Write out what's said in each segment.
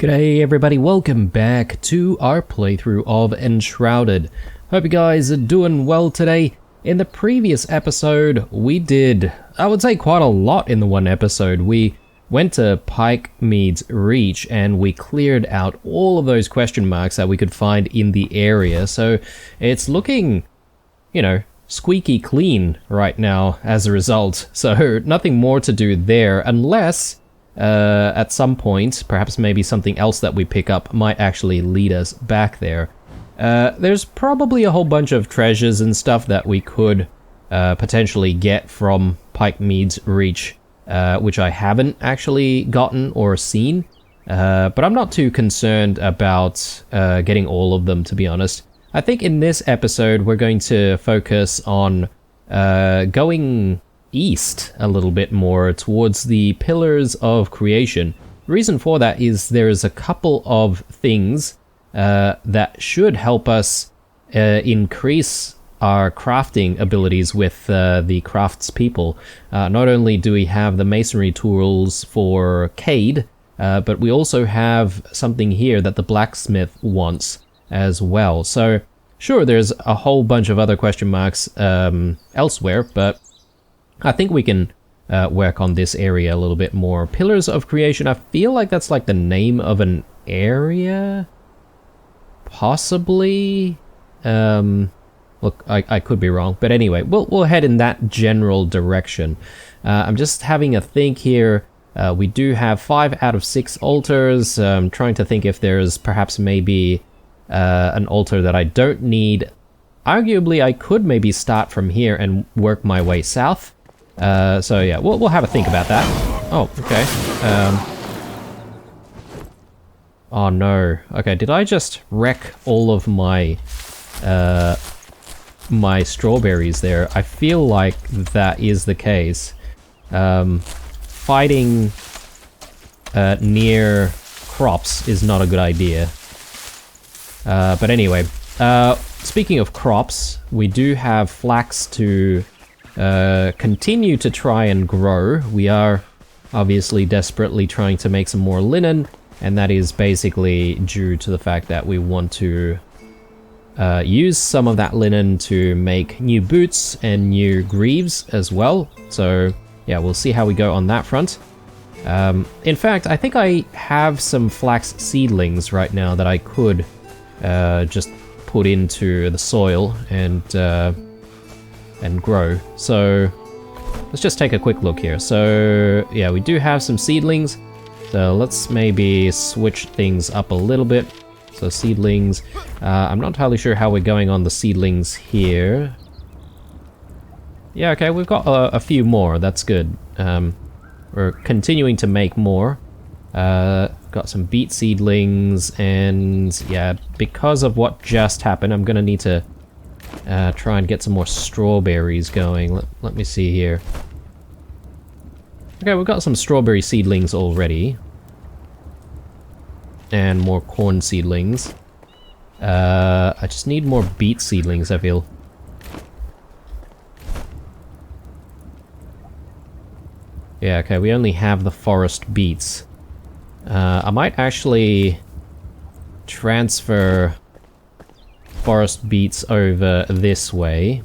G'day everybody, welcome back to our playthrough of Enshrouded. Hope you guys are doing well today. In the previous episode, we did, I would say, quite a lot in the one episode. We went to Pikemead's Reach and we cleared out all of those question marks that we could find in the area. So it's looking, you know, squeaky clean right now as a result. So nothing more to do there unless at some point, perhaps maybe something else that we pick up might actually lead us back there. There's probably a whole bunch of treasures and stuff that we could potentially get from Pikemead's Reach, which I haven't actually gotten or seen, but I'm not too concerned about getting all of them, to be honest. I think in this episode we're going to focus on going east a little bit more towards the Pillars of Creation. The reason for that is there's a couple of things that should help us increase our crafting abilities with the craftspeople. Not only do we have the masonry tools for Cade, but we also have something here that the blacksmith wants as well. So sure, there's a whole bunch of other question marks elsewhere, but I think we can work on this area a little bit more. Pillars of Creation, I feel like that's like the name of an area? Possibly? Look, I could be wrong, but anyway, we'll head in that general direction. I'm just having a think here. We do have 5 out of 6 altars. I'm trying to think if there's perhaps maybe an altar that I don't need. Arguably, I could maybe start from here and work my way south. So yeah, we'll have a think about that. Oh, okay. Oh no. Okay, did I just wreck all of my my strawberries there? I feel like that is the case. Fighting near crops is not a good idea. But anyway, speaking of crops, we do have flax to continue to try and grow. We are obviously desperately trying to make some more linen, and that is basically due to the fact that we want to use some of that linen to make new boots and new greaves as well. So yeah, we'll see how we go on that front. In fact, I think I have some flax seedlings right now that I could just put into the soil and grow. So let's just take a quick look here. So yeah, we do have some seedlings. So let's maybe switch things up a little bit. So seedlings, I'm not entirely sure how we're going on the seedlings here. Yeah, okay, we've got a few more. That's good. We're continuing to make more. Got some beet seedlings, and yeah, because of what just happened, I'm gonna need to try and get some more strawberries going. Let me see here. Okay, we've got some strawberry seedlings already. And more corn seedlings. I just need more beet seedlings, I feel. Yeah, okay, we only have the forest beets. I might actually transfer forest beets over this way,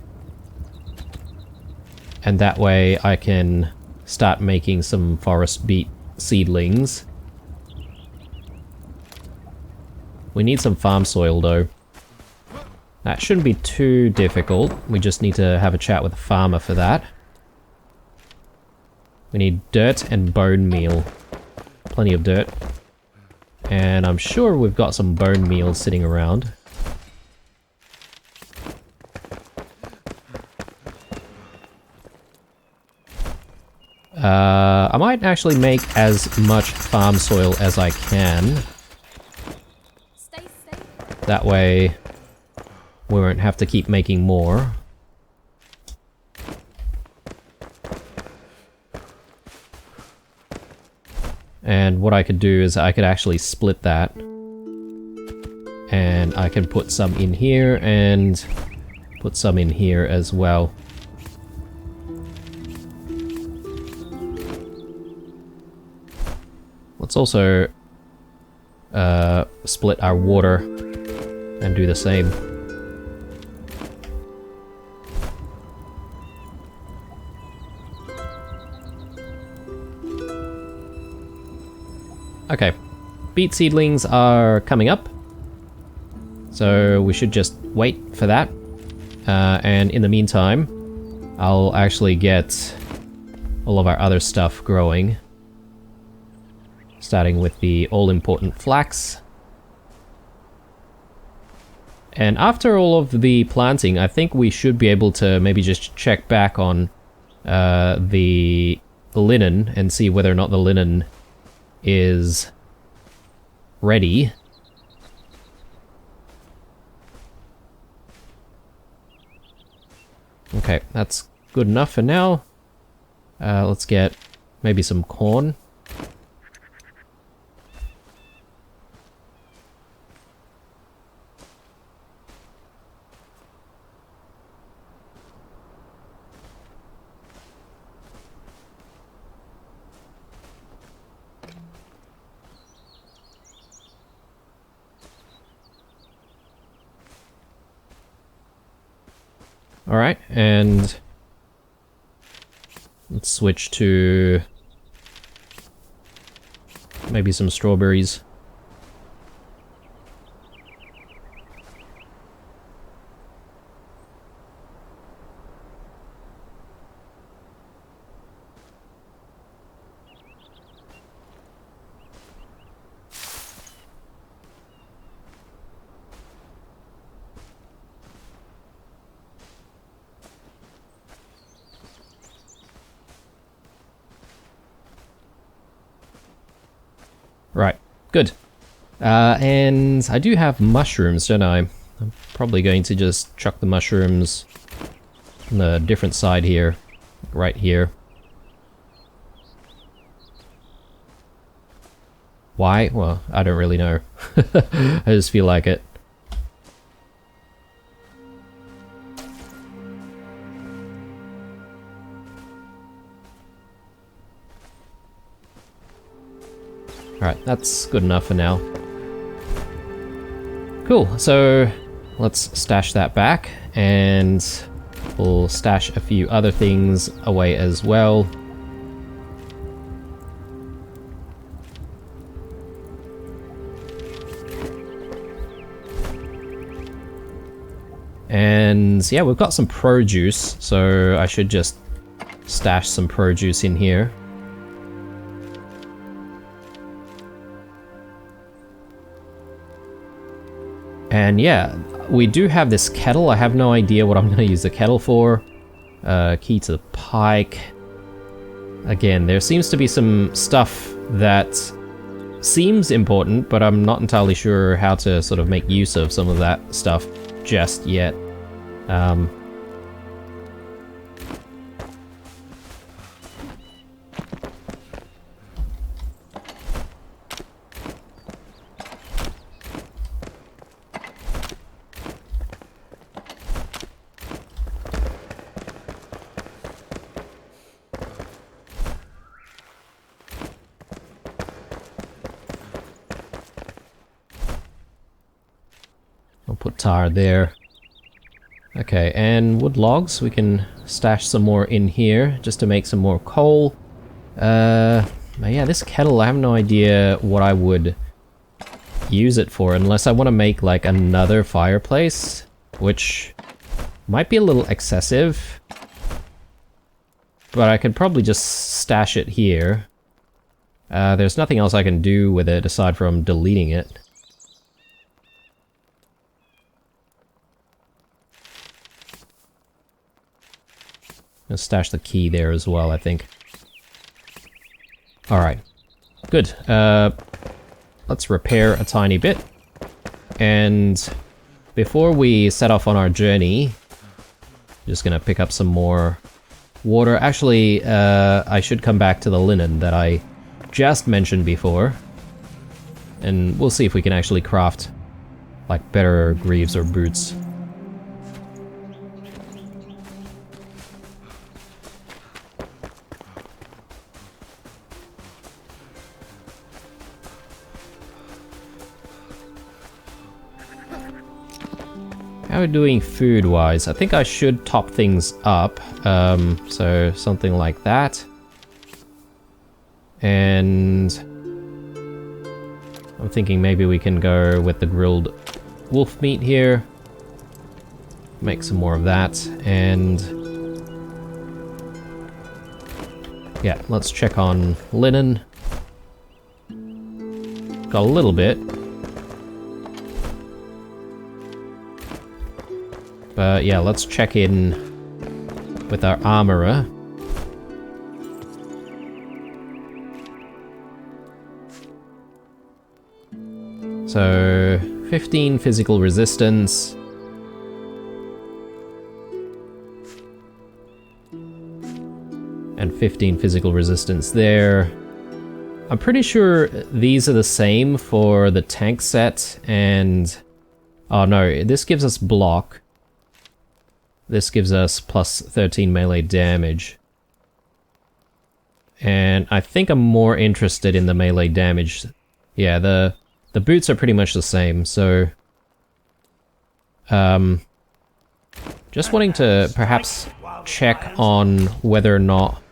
and that way I can start making some forest beet seedlings. We need some farm soil though. That shouldn't be too difficult. We just need to have a chat with the farmer for that. We need dirt and bone meal. Plenty of dirt. And I'm sure we've got some bone meal sitting around. I might actually make as much farm soil as I can. That way we won't have to keep making more. And what I could do is I could actually split that. And I can put some in here and put some in here as well. Let's also split our water and do the same. Okay, beet seedlings are coming up, so we should just wait for that. And in the meantime, I'll actually get all of our other stuff growing. Starting with the all-important flax. And after all of the planting, I think we should be able to maybe just check back on the linen and see whether or not the linen is ready. Okay, that's good enough for now. Let's get maybe some corn. Alright, and let's switch to maybe some strawberries. Right, good. And I do have mushrooms, don't I? I'm probably going to just chuck the mushrooms on the different side here, right here. Why? Well, I don't really know. I just feel like it. Alright, that's good enough for now. Cool, so let's stash that back, and we'll stash a few other things away as well. And yeah, we've got some produce, so I should just stash some produce in here. And yeah, we do have this kettle. I have no idea what I'm going to use the kettle for. Key to the pike. Again, there seems to be some stuff that seems important, but I'm not entirely sure how to sort of make use of some of that stuff just yet. I'll put tar there. Okay, and wood logs, we can stash some more in here just to make some more coal. Yeah, this kettle, I have no idea what I would use it for, unless I want to make like another fireplace, which might be a little excessive. But I could probably just stash it here. There's nothing else I can do with it aside from deleting it. I'll stash the key there as well, I think. Alright. Good. Let's repair a tiny bit. And before we set off on our journey, just gonna pick up some more water. Actually, I should come back to the linen that I just mentioned before. And we'll see if we can actually craft like better greaves or boots. How are we doing food-wise? I think I should top things up. So something like that. And I'm thinking maybe we can go with the grilled wolf meat here. Make some more of that. And yeah, let's check on linen. Got a little bit. But yeah, let's check in with our armorer. So, 15 physical resistance. And 15 physical resistance there. I'm pretty sure these are the same for the tank set and... Oh no, this gives us block. This gives us plus 13 melee damage. And I think I'm more interested in the melee damage. Yeah, the boots are pretty much the same, so... just wanting to perhaps check on whether or not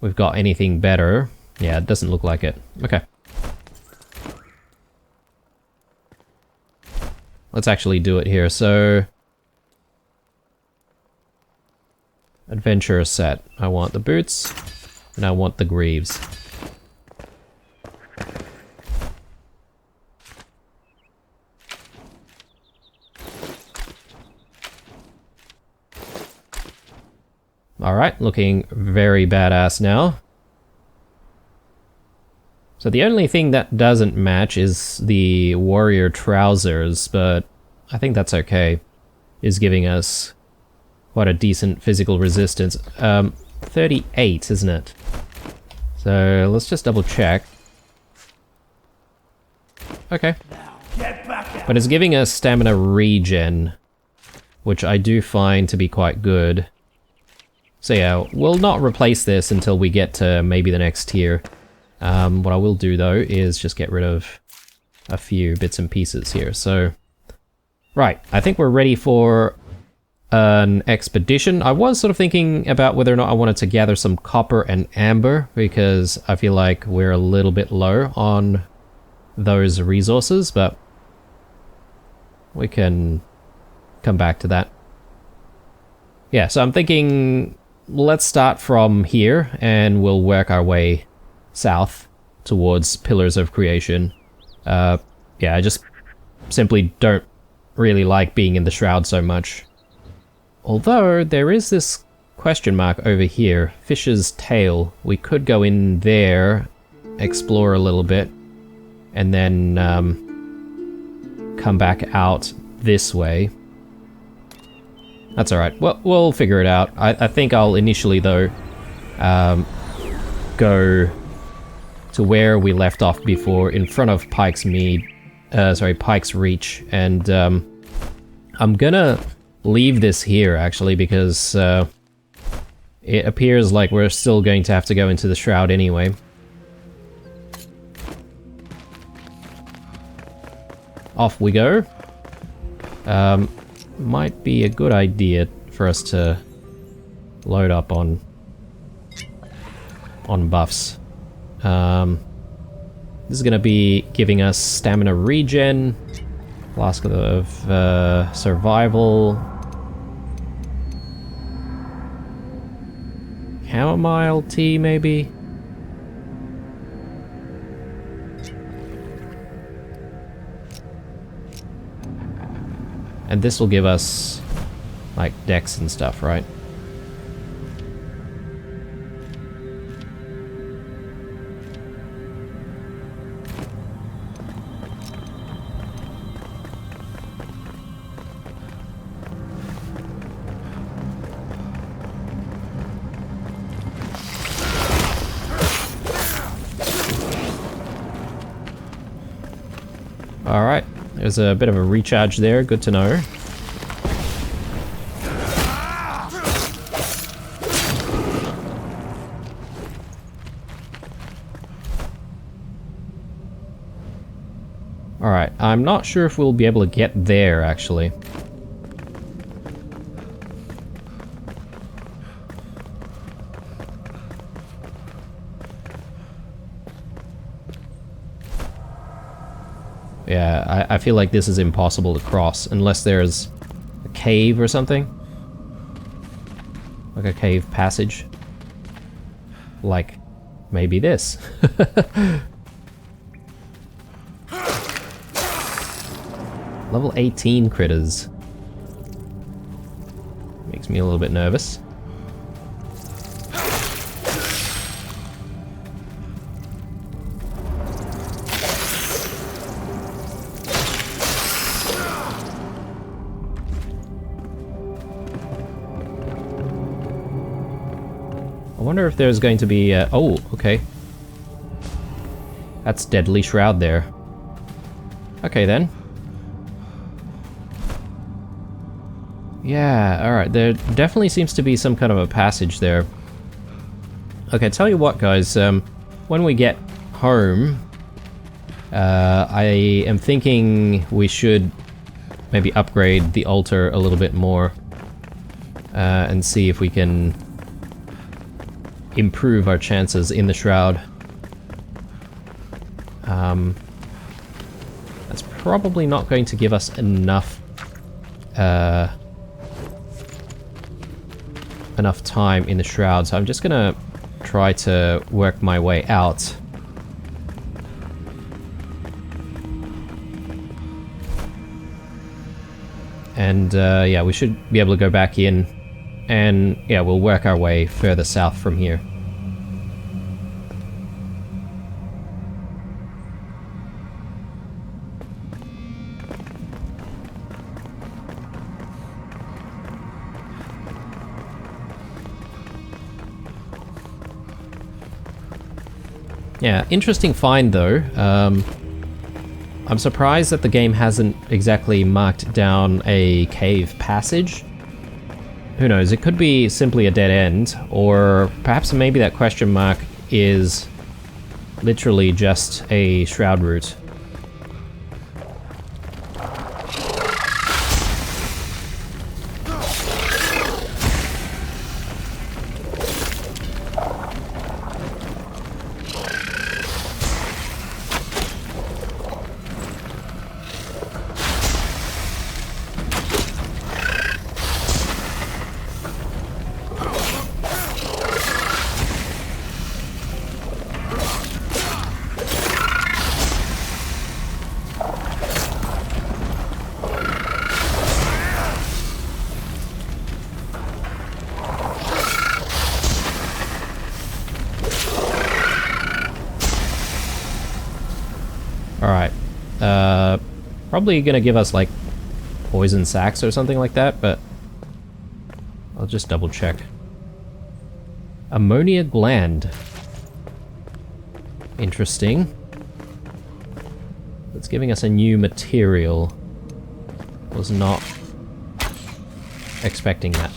we've got anything better. Yeah, it doesn't look like it. Okay. Let's actually do it here. So, adventurer set. I want the boots, and I want the greaves. Alright, looking very badass now. So the only thing that doesn't match is the warrior trousers, but I think that's okay. Is giving us quite a decent physical resistance. 38, isn't it? So let's just double check. Okay. But it's giving us stamina regen, which I do find to be quite good. So yeah, we'll not replace this until we get to maybe the next tier. What I will do though is just get rid of a few bits and pieces here. So, right, I think we're ready for an expedition. I was sort of thinking about whether or not I wanted to gather some copper and amber, because I feel like we're a little bit low on those resources, but we can come back to that. Yeah, so I'm thinking let's start from here and we'll work our way south towards Pillars of Creation. Yeah, I just simply don't really like being in the Shroud so much. Although, there is this question mark over here, Fish's Tail. We could go in there, explore a little bit, and then come back out this way. That's alright, well, we'll figure it out. I think I'll initially, though, go to where we left off before, in front of Pike's Reach, and I'm gonna leave this here, actually, because it appears like we're still going to have to go into the Shroud anyway. Off we go. Might be a good idea for us to load up on buffs. This is going to be giving us stamina regen, flask of survival, chamomile tea maybe. And this will give us like dex and stuff, right? Alright, there's a bit of a recharge there, good to know. Alright, I'm not sure if we'll be able to get there, actually. Yeah, I feel like this is impossible to cross, unless there's a cave or something. Like a cave passage. Like, maybe this. Level 18 critters. Makes me a little bit nervous. I wonder if there's going to be oh, okay. That's deadly shroud there. Okay then. Yeah, alright, there definitely seems to be some kind of a passage there. Okay, tell you what guys, when we get home, I am thinking we should maybe upgrade the altar a little bit more, and see if we can improve our chances in the Shroud. That's probably not going to give us enough enough time in the Shroud, so I'm just gonna try to work my way out. And yeah, we should be able to go back in, and yeah, we'll work our way further south from here. Yeah, interesting find though. I'm surprised that the game hasn't exactly marked down a cave passage. Who knows, it could be simply a dead end, or perhaps maybe that question mark is literally just a Shroud route. Alright, probably gonna give us like poison sacks or something like that, but I'll just double check. Ammonia gland. Interesting. It's giving us a new material. Was not expecting that.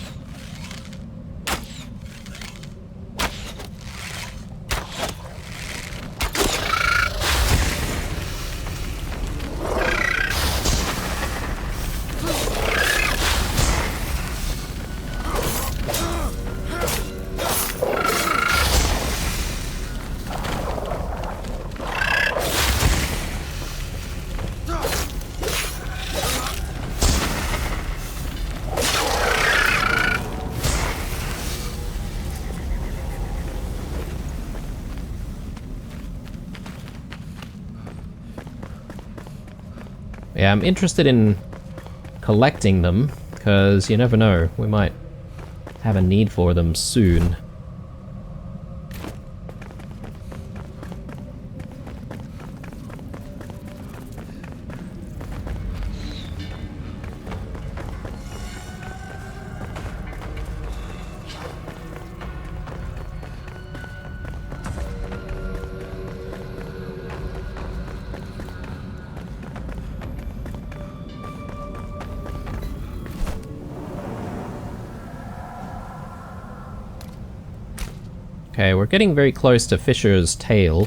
Yeah, I'm interested in collecting them, because you never know, we might have a need for them soon. Okay, we're getting very close to Fisher's tail.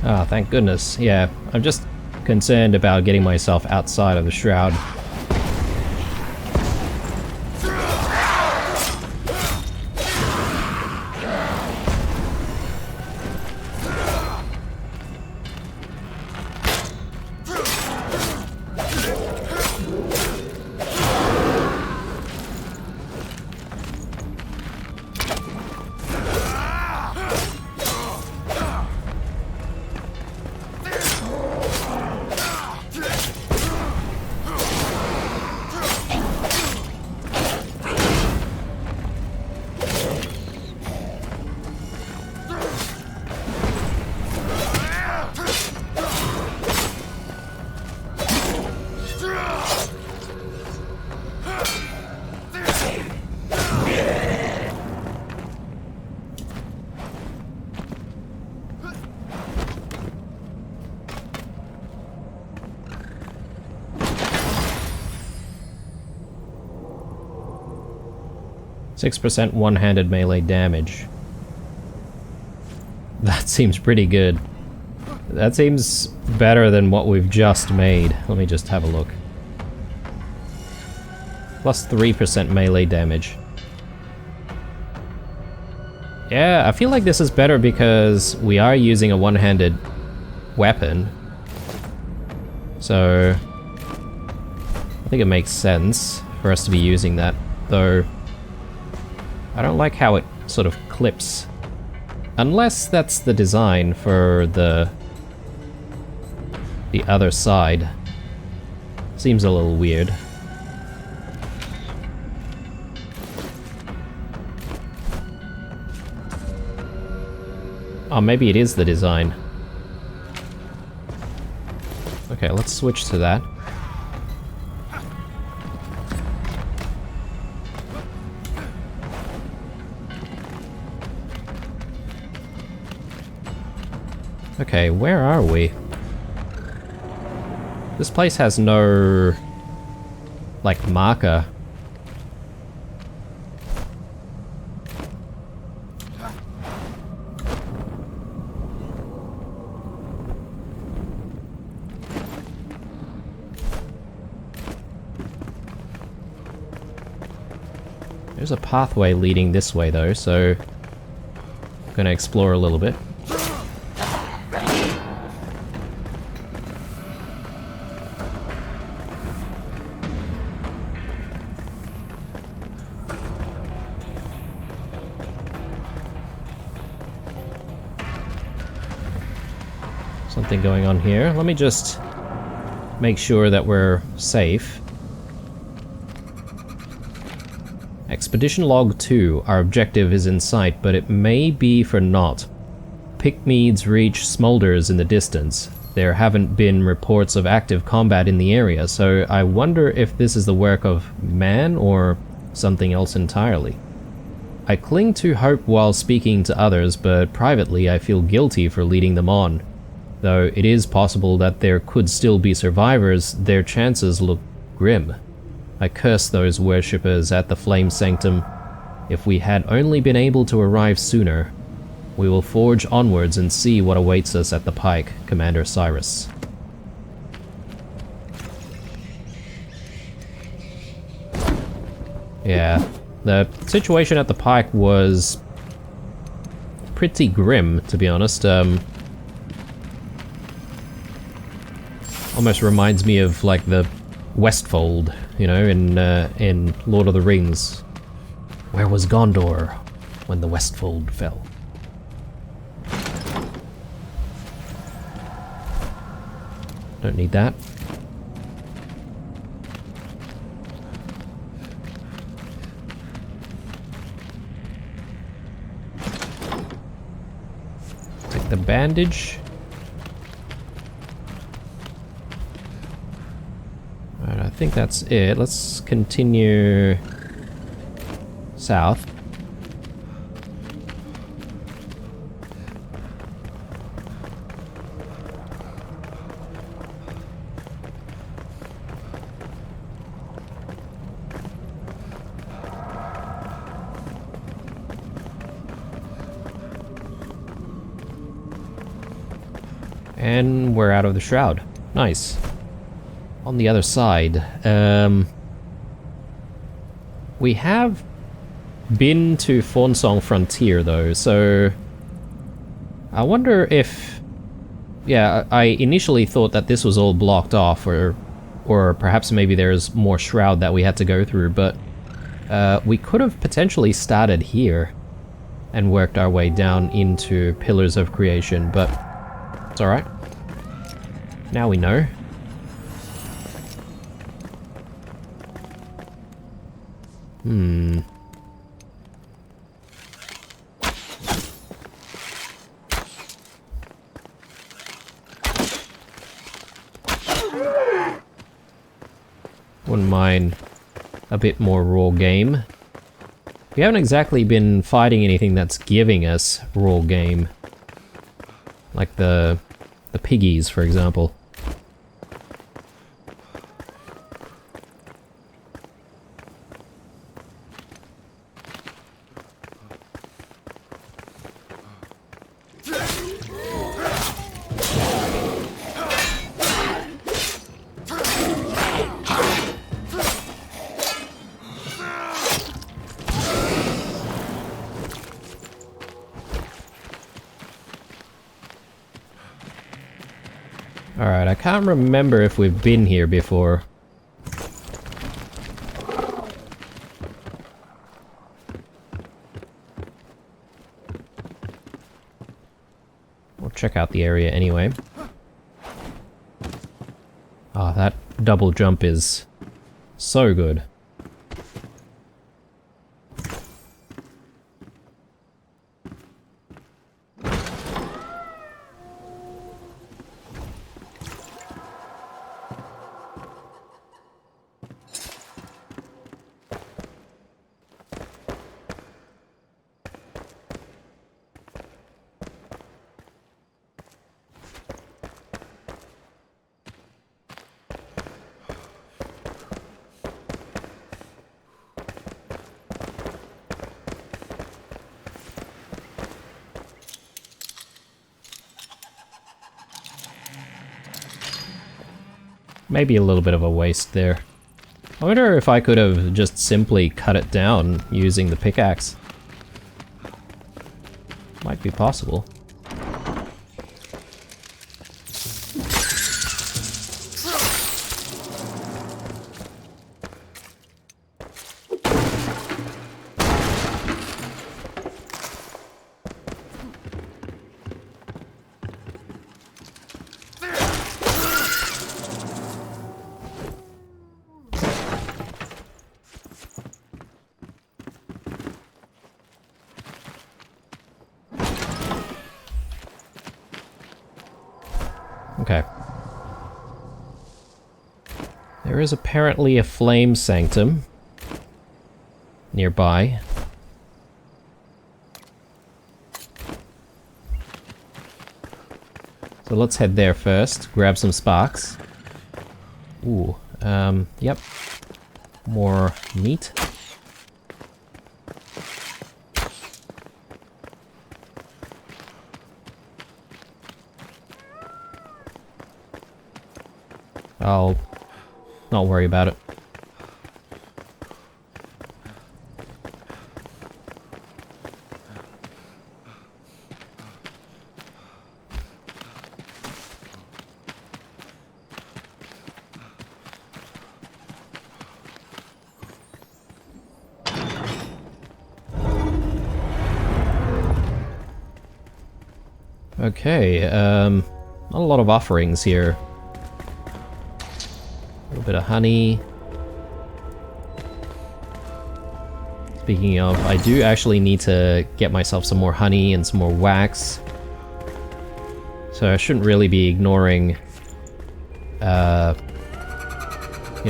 Ah, thank goodness. Yeah, I'm just concerned about getting myself outside of the Shroud. %6 one-handed melee damage. That seems pretty good. That seems better than what we've just made. Let me just have a look. Plus 3% melee damage. Yeah, I feel like this is better because we are using a one-handed weapon. So I think it makes sense for us to be using that, though I don't like how it sort of clips. Unless that's the design for the other side. Seems a little weird. Oh, maybe it is the design. Okay, let's switch to that. Okay, where are we? This place has no, like, marker. There's a pathway leading this way though, so I'm gonna explore a little bit. Something going on here. Let me just make sure that we're safe. Expedition Log 2. Our objective is in sight, but it may be for naught. Pickmead's Reach smolders in the distance. There haven't been reports of active combat in the area, so I wonder if this is the work of man or something else entirely. I cling to hope while speaking to others, but privately I feel guilty for leading them on. Though it is possible that there could still be survivors, their chances look grim. I curse those worshippers at the Flame Sanctum. If we had only been able to arrive sooner. We will forge onwards and see what awaits us at the Pike, Commander Cyrus. Yeah, the situation at the Pike was pretty grim, to be honest. Almost reminds me of, like, the Westfold, you know, in Lord of the Rings. Where was Gondor when the Westfold fell? Don't need that. Take the bandage. Alright, I think that's it. Let's continue south. And we're out of the Shroud. Nice. On the other side, we have been to Fawnsong Frontier though, so I wonder if... Yeah, I initially thought that this was all blocked off, or perhaps maybe there's more Shroud that we had to go through, but we could have potentially started here and worked our way down into Pillars of Creation, but it's alright. Now we know. Wouldn't mind a bit more raw game. We haven't exactly been fighting anything that's giving us raw game. Like the piggies, for example. Alright, I can't remember if we've been here before. We'll check out the area anyway. Ah, that double jump is so good. Maybe a little bit of a waste there. I wonder if I could have just simply cut it down using the pickaxe. Might be possible. Okay. There is apparently a flame sanctum nearby. So let's head there first, grab some sparks. Ooh, yep. More meat. I'll not worry about it. Okay, not a lot of offerings here. A little bit of honey. Speaking of, I do actually need to get myself some more honey and some more wax. So I shouldn't really be ignoring, you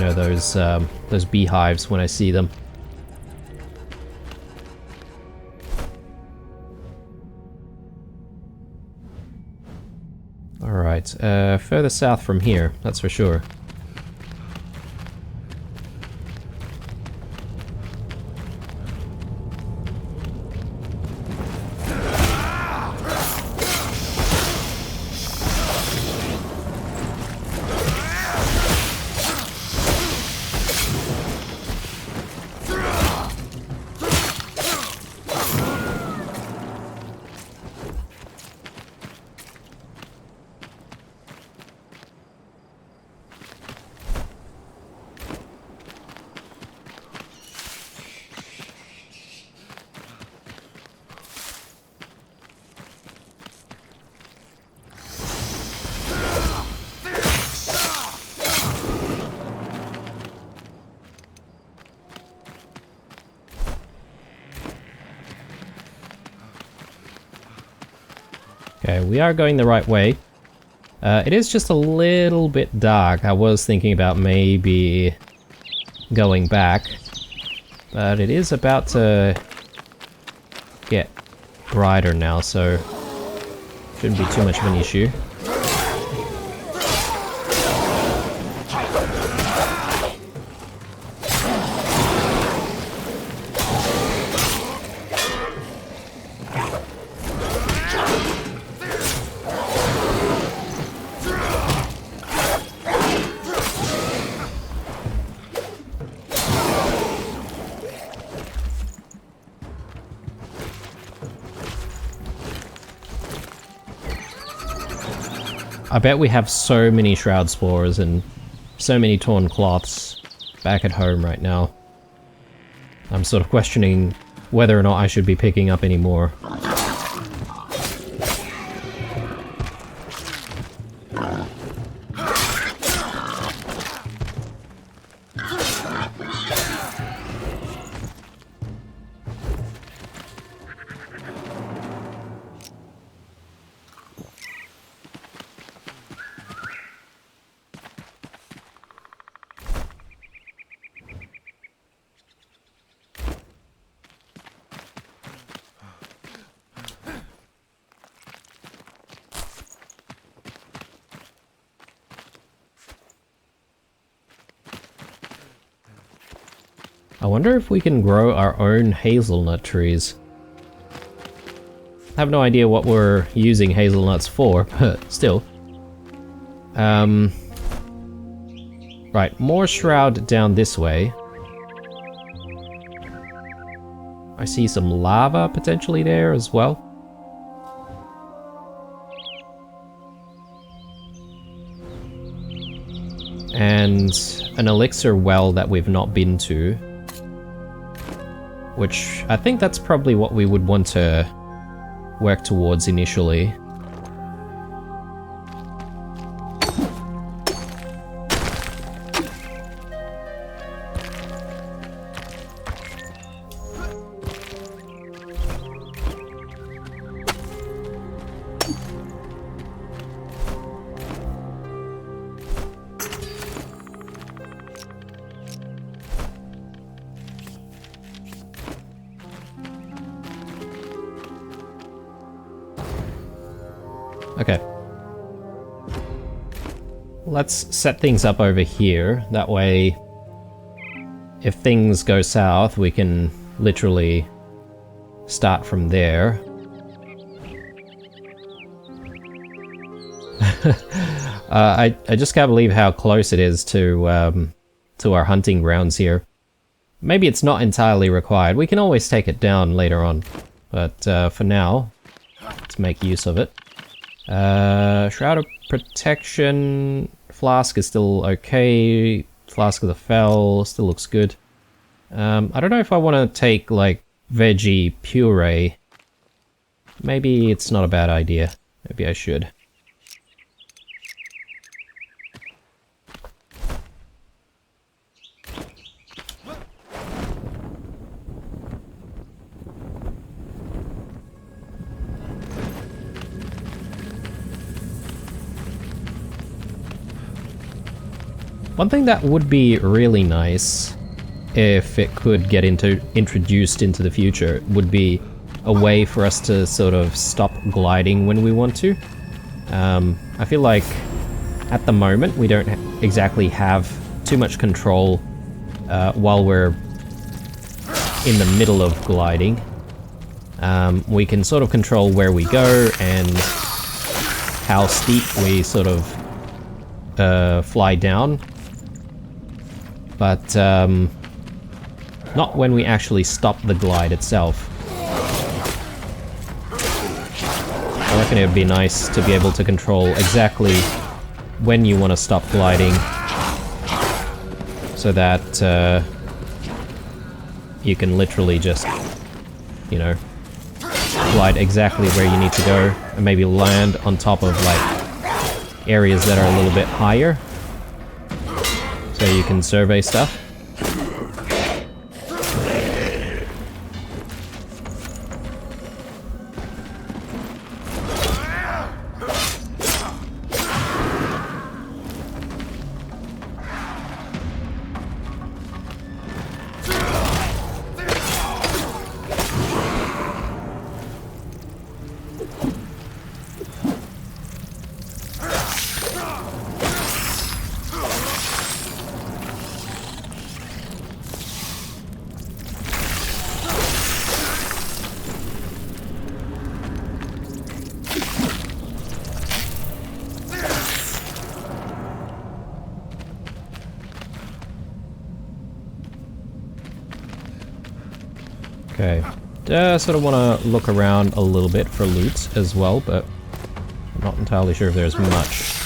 know, those beehives when I see them. Alright, further south from here, that's for sure. Okay, we are going the right way. It is just a little bit dark. I was thinking about maybe going back, but it is about to get brighter now, so shouldn't be too much of an issue. I bet we have so many Shroud Spores and so many torn cloths back at home right now. I'm sort of questioning whether or not I should be picking up any more. I wonder if we can grow our own hazelnut trees. I have no idea what we're using hazelnuts for, but still. Right, more Shroud down this way. I see some lava potentially there as well. And an elixir well that we've not been to. Which, I think that's probably what we would want to work towards initially. Okay. Let's set things up over here. That way, if things go south, we can literally start from there. I just can't believe how close it is to our hunting grounds here. Maybe it's not entirely required. We can always take it down later on. But for now, let's make use of it. Shroud of Protection, Flask is still okay, Flask of the Fell still looks good. I don't know if I want to take, like, veggie puree. Maybe it's not a bad idea. Maybe I should. One thing that would be really nice, if it could get introduced into the future, would be a way for us to sort of stop gliding when we want to. I feel like at the moment we don't exactly have too much control while we're in the middle of gliding. We can sort of control where we go and how steep we sort of fly down. But not when we actually stop the glide itself. I reckon it would be nice to be able to control exactly when you want to stop gliding, so that you can literally just, you know, glide exactly where you need to go, and maybe land on top of, like, areas that are a little bit higher, so you can survey stuff. Okay. Sort of want to look around a little bit for loot as well, but I'm not entirely sure if there's much.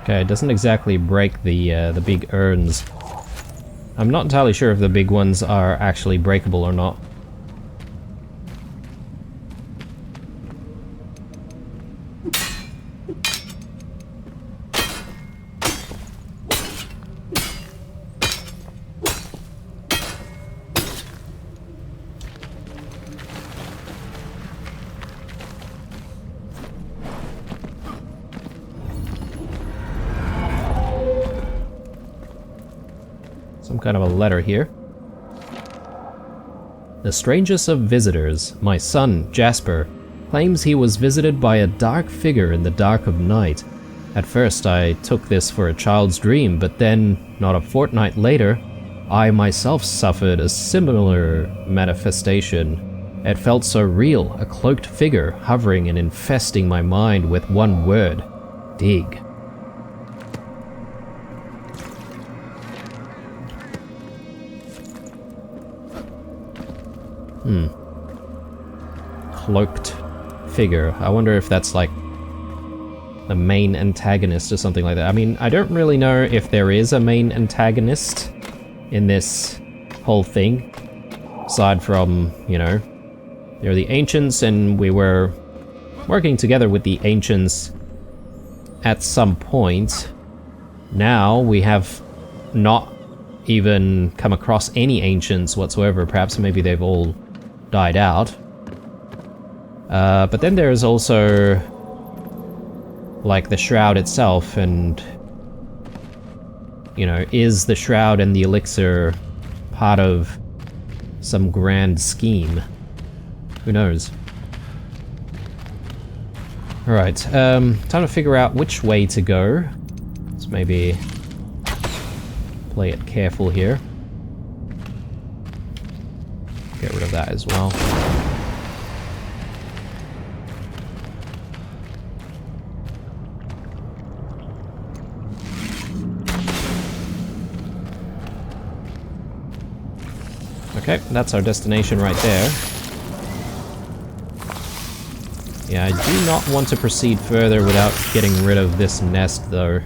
Okay, it doesn't exactly break the big urns. I'm not entirely sure if the big ones are actually breakable or not. Some kind of a letter here. The strangest of visitors, my son, Jasper, claims he was visited by a dark figure in the dark of night. At first I took this for a child's dream, but then, not a fortnight later, I myself suffered a similar manifestation. It felt so real, a cloaked figure hovering and infesting my mind with one word: dig. Cloaked figure. I wonder if that's like the main antagonist or something like that. I mean, I don't really know if there is a main antagonist in this whole thing. Aside from, you know, they're the ancients and we were working together with the ancients at some point. Now we have not even come across any ancients whatsoever. Perhaps maybe they've all died out. But then there's also like the Shroud itself, and you know, is the Shroud and the Elixir part of some grand scheme? Who knows? Alright, time to figure out which way to go. Let's maybe play it careful here. Get rid of that as well. Okay, that's our destination right there. Yeah, I do not want to proceed further without getting rid of this nest, though.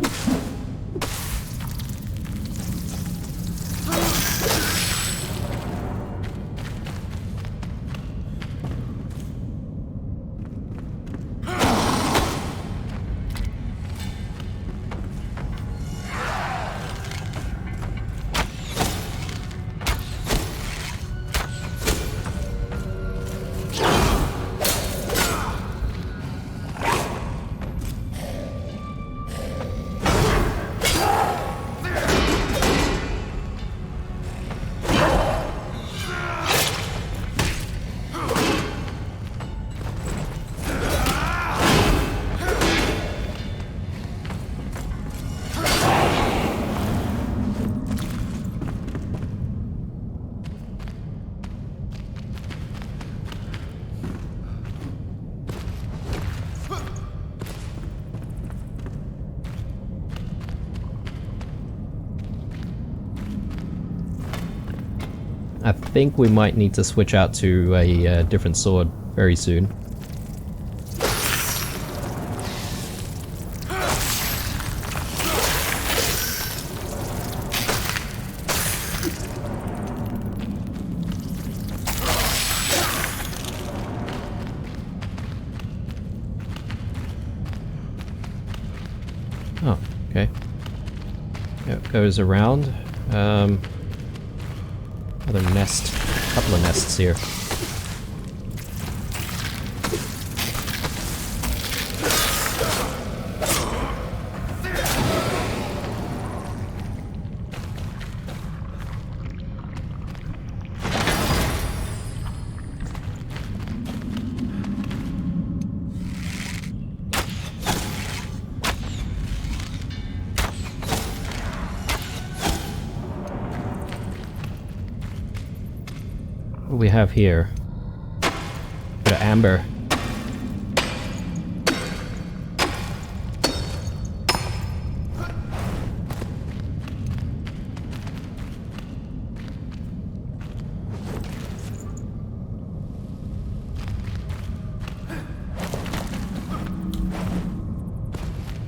I think we might need to switch out to a different sword very soon. It goes around. Another nest. A couple of nests here. What do we have here? Bit of amber.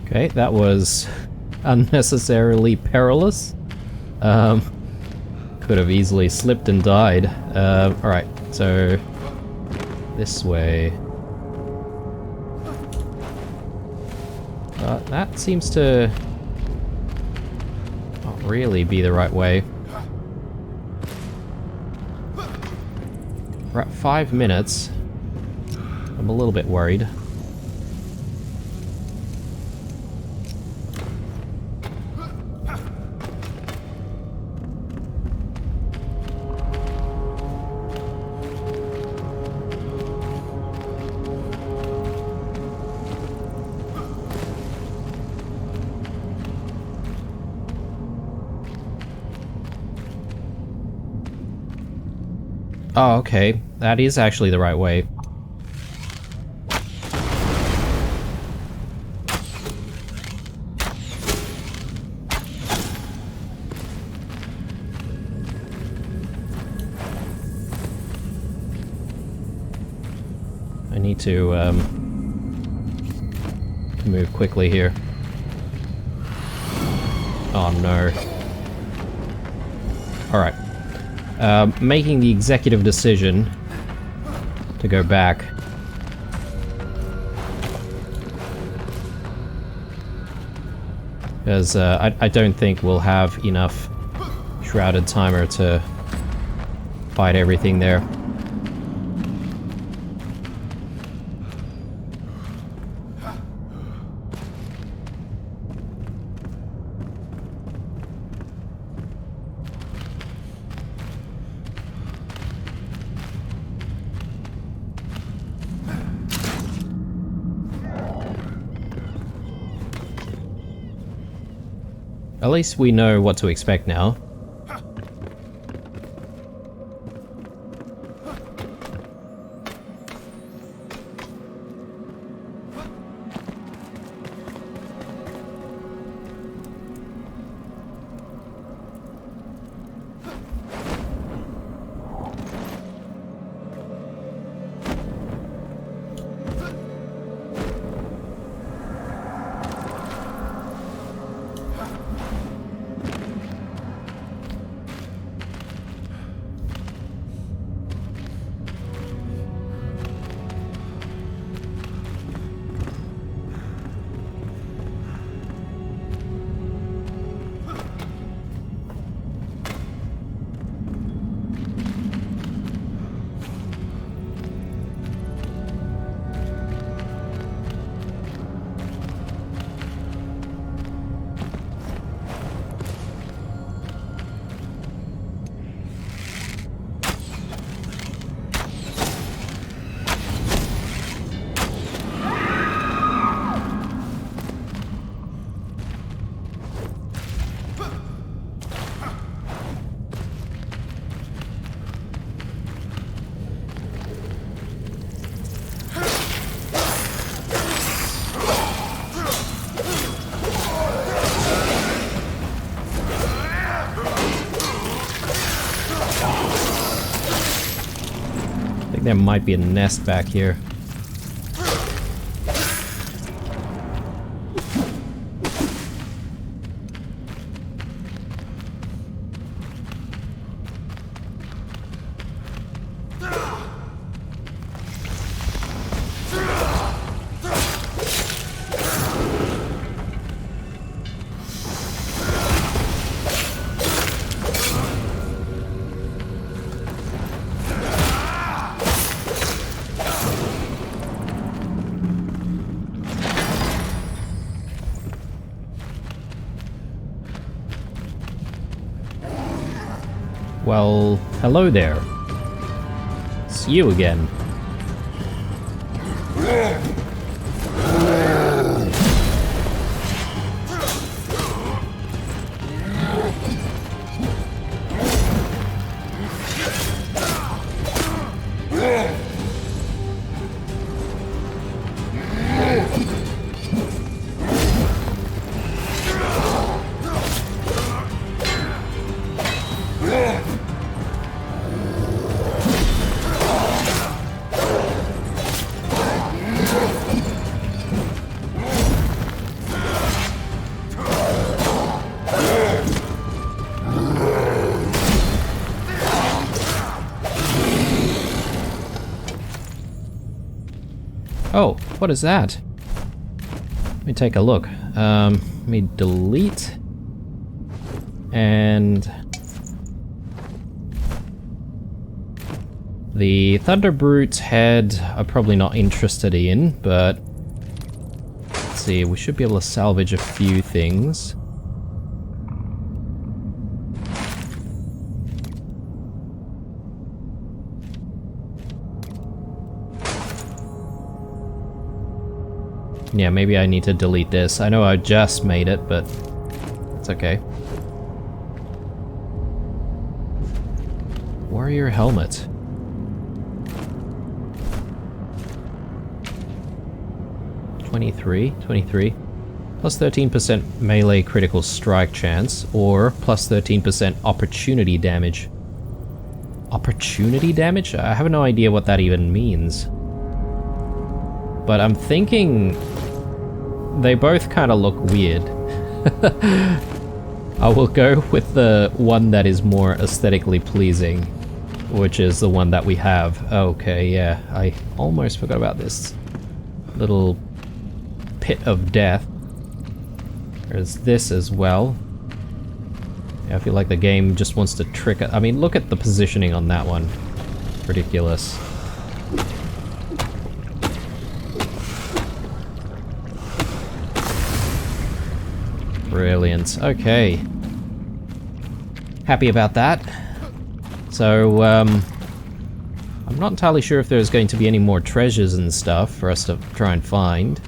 Okay, that was unnecessarily perilous. Could have easily slipped and died. Alright, so this way. That seems to not really be the right way. We're at 5 minutes. I'm a little bit worried. Oh, okay. That is actually the right way. I need to move quickly here. Oh no. Alright. Making the executive decision to go back. Because I don't think we'll have enough Shrouded timer to fight everything there. At least we know what to expect now. There might be a nest back here. Well, hello there. It's you again. Oh, what is that? Let me take a look. Let me delete. And the Thunderbrute's head I'm probably not interested in, but let's see, we should be able to salvage a few things. Yeah, maybe I need to delete this. I know I just made it, but it's okay. Warrior helmet. $23. Plus 13% melee critical strike chance, or plus 13% opportunity damage. Opportunity damage? I have no idea what that even means. But I'm thinking they both kind of look weird. I will go with the one that is more aesthetically pleasing, which is the one that we have. Okay, yeah, I almost forgot about this little pit of death. There's this as well. Yeah, I feel like the game just wants to trick it. I mean, look at the positioning on that one. Ridiculous. Brilliant. Okay. Happy about that. So, I'm not entirely sure if there's going to be any more treasures and stuff for us to try and find.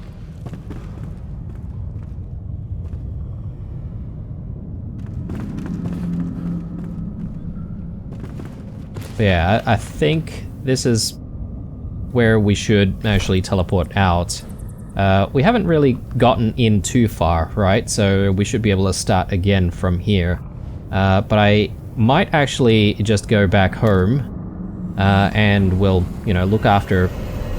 But yeah, I think this is where we should actually teleport out. We haven't really gotten in too far, right? So we should be able to start again from here. But I might actually just go back home and we'll, you know, look after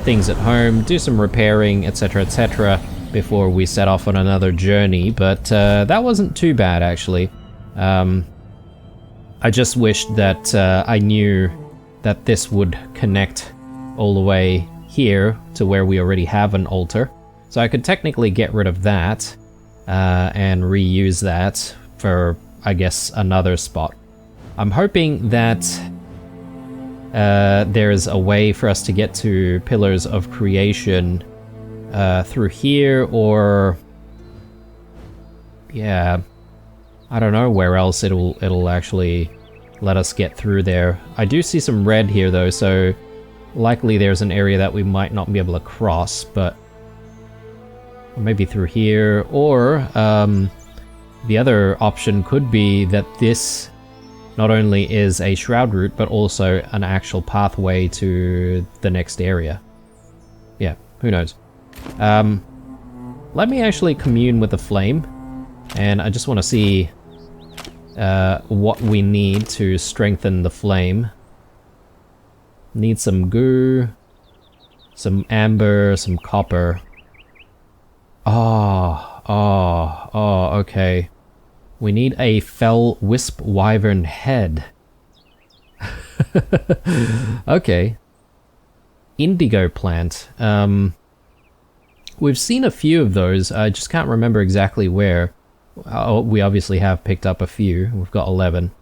things at home, do some repairing, etc., before we set off on another journey. But that wasn't too bad, actually. I just wished that I knew that this would connect all the way here to where we already have an altar. So I could technically get rid of that and reuse that for, I guess, another spot. I'm hoping that there's a way for us to get to Pillars of Creation through here, or yeah, I don't know where else it'll actually let us get through there. I do see some red here though, so likely there's an area that we might not be able to cross, but maybe through here, or the other option could be that this not only is a Shroud route, but also an actual pathway to the next area. Yeah, who knows. Let me actually commune with the flame, and I just want to see what we need to strengthen the flame. Need some goo, some amber, some copper. Okay. We need a fell wisp wyvern head. Okay. Indigo plant. We've seen a few of those, I just can't remember exactly where. We obviously have picked up a few, we've got 11.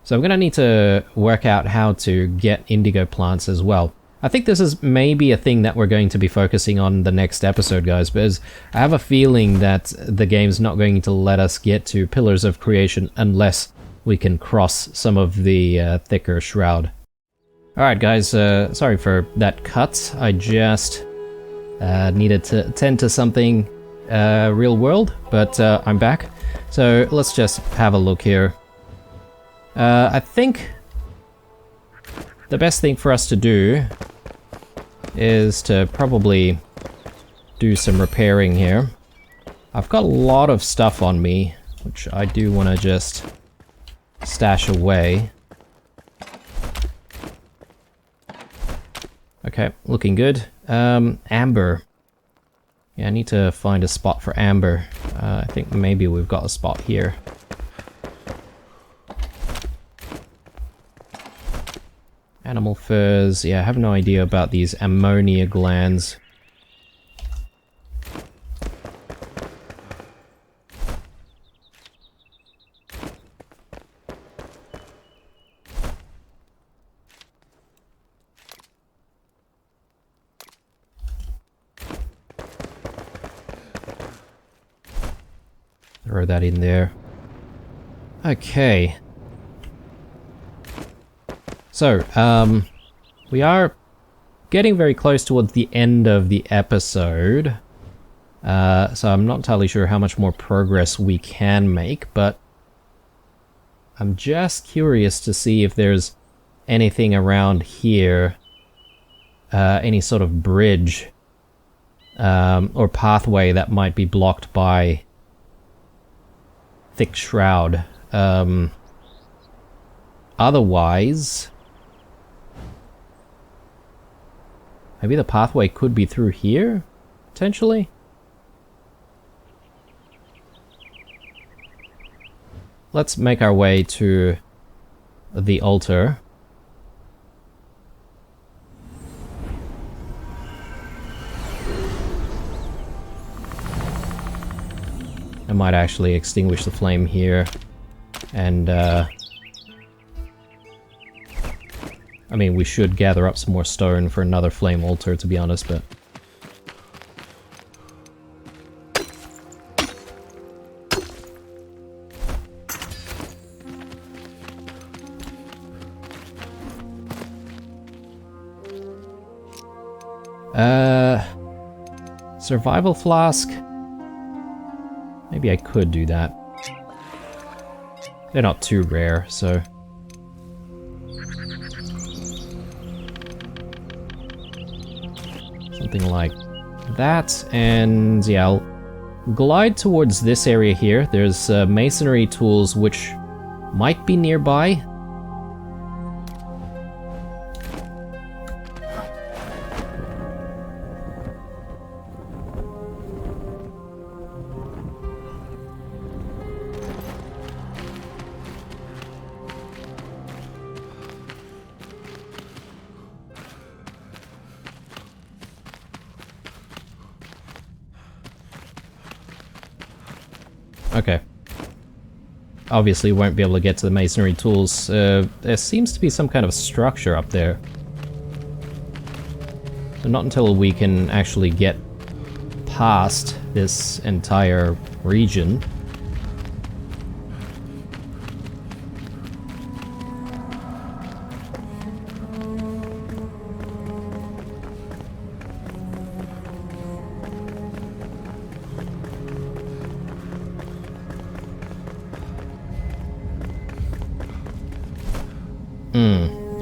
So I'm gonna need to work out how to get indigo plants as well. I think this is maybe a thing that we're going to be focusing on the next episode, guys, because I have a feeling that the game's not going to let us get to Pillars of Creation unless we can cross some of the thicker shroud. Alright guys, sorry for that cut. I just needed to attend to something real world, but I'm back. So let's just have a look here. I think the best thing for us to do is to probably do some repairing here. I've got a lot of stuff on me, which I do want to just stash away. Okay, looking good. Amber. Yeah, I need to find a spot for amber. I think maybe we've got a spot here. Animal furs. Yeah, I have no idea about these ammonia glands. Throw that in there. Okay. So, we are getting very close towards the end of the episode. So I'm not entirely sure how much more progress we can make, but I'm just curious to see if there's anything around here, any sort of bridge, or pathway that might be blocked by thick shroud. Otherwise, maybe the pathway could be through here, potentially? Let's make our way to the altar. I might actually extinguish the flame here, and I mean, we should gather up some more stone for another flame altar, to be honest, but... Survival flask? Maybe I could do that. They're not too rare, so... Something like that, and yeah, I'll glide towards this area here. There's masonry tools which might be nearby. Okay. Obviously won't be able to get to the masonry tools. There seems to be some kind of structure up there. So not until we can actually get past this entire region.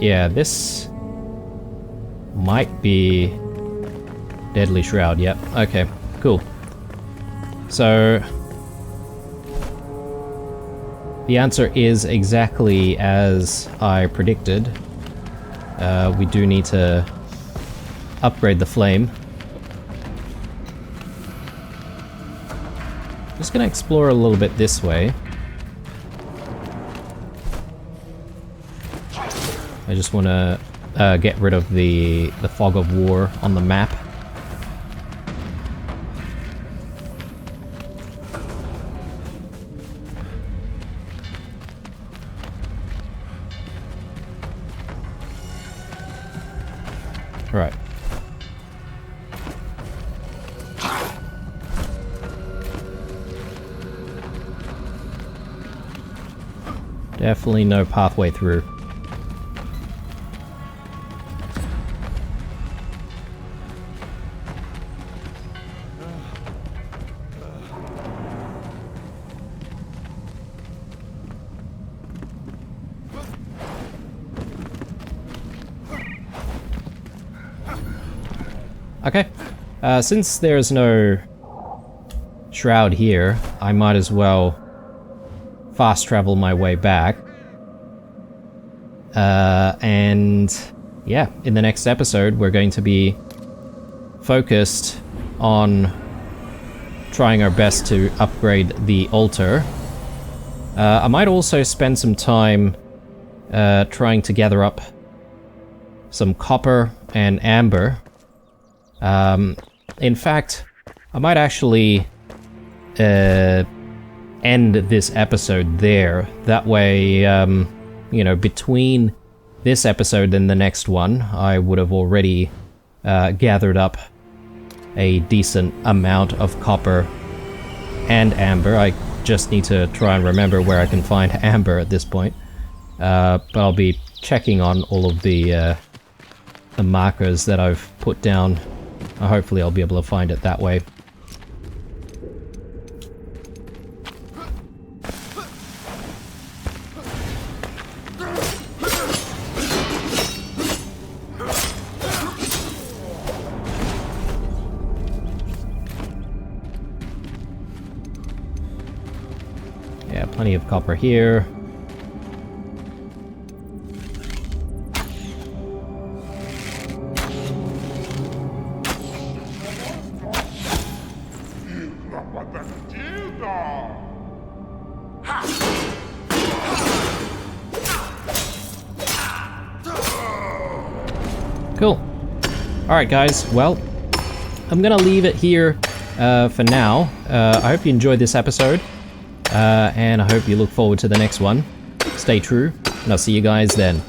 Yeah, this might be Deadly Shroud, yep. Okay, cool. So the answer is exactly as I predicted. We do need to upgrade the flame. Just gonna explore a little bit this way. I just want to get rid of the fog of war on the map. Right. Definitely no pathway through. Okay, since there's no shroud here, I might as well fast travel my way back. And yeah, in the next episode, we're going to be focused on trying our best to upgrade the altar. I might also spend some time trying to gather up some copper and amber. In fact, I might actually end this episode there. That way, you know, between this episode and the next one, I would have already gathered up a decent amount of copper and amber. I just need to try and remember where I can find amber at this point. But I'll be checking on all of the markers that I've put down. Hopefully I'll be able to find it that way. Yeah, plenty of copper here. Cool. Alright guys, well, I'm gonna leave it here for now. I hope you enjoyed this episode, and I hope you look forward to the next one. Stay true, and I'll see you guys then.